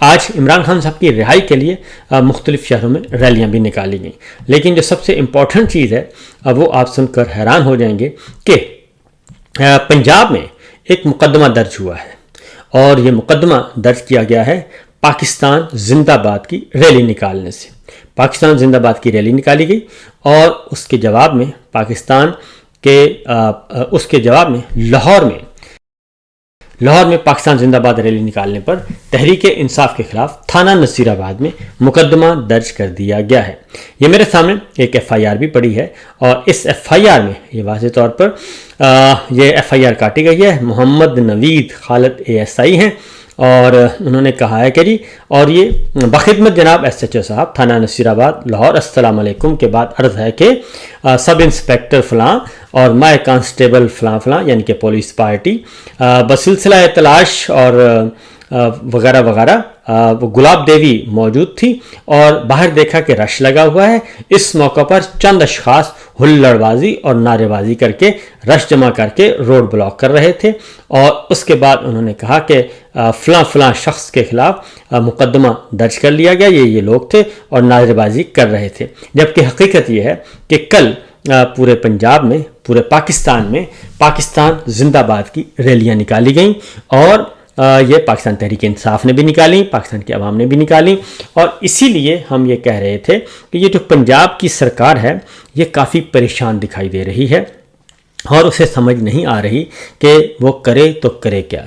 آج عمران خان صاحب کی رہائی کے لیے مختلف شہروں میں ریلیاں بھی نکالی گئیں، لیکن جو سب سے امپورٹنٹ چیز ہے وہ آپ سن کر حیران ہو جائیں گے کہ پنجاب میں ایک مقدمہ درج ہوا ہے، اور یہ مقدمہ درج کیا گیا ہے پاکستان زندہ باد کی ریلی نکالنے سے۔ پاکستان زندہ باد کی ریلی نکالی گئی، اور اس کے جواب میں لاہور میں پاکستان زندہ باد ریلی نکالنے پر تحریک انصاف کے خلاف تھانہ نصیر آباد میں مقدمہ درج کر دیا گیا ہے۔ یہ میرے سامنے ایک ایف آئی آر بھی پڑی ہے، اور اس ایف آئی آر میں یہ واضح طور پر یہ ایف آئی آر کاٹی گئی ہے۔ محمد نوید خالد ASI ہیں، اور انہوں نے کہا ہے کہ اور یہ بخدمت جناب SHO صاحب تھانہ نصیر آباد لاہور، السلام علیکم کے بعد عرض ہے کہ سب انسپیکٹر فلاں اور مائع کانسٹیبل فلاں فلاں یعنی کہ پولیس پارٹی بسلسلہ تلاش اور وغیرہ وغیرہ وہ گلاب دیوی موجود تھی، اور باہر دیکھا کہ رش لگا ہوا ہے۔ اس موقع پر چند اشخاص ہلڑ بازی اور نعرے بازی کر کے رش جمع کر کے روڈ بلاک کر رہے تھے، اور اس کے بعد انہوں نے کہا کہ فلاں فلاں شخص کے خلاف مقدمہ درج کر لیا گیا، یہ لوگ تھے اور نعرے بازی کر رہے تھے۔ جبکہ حقیقت یہ ہے کہ کل پورے پنجاب میں، پورے پاکستان میں پاکستان زندہ باد کی ریلیاں نکالی گئیں، اور یہ پاکستان تحریک انصاف نے بھی نکالی، پاکستان کی عوام نے بھی نکالی، اور اسی لیے ہم یہ کہہ رہے تھے کہ یہ جو پنجاب کی سرکار ہے یہ کافی پریشان دکھائی دے رہی ہے، اور اسے سمجھ نہیں آ رہی کہ وہ کرے تو کرے کیا۔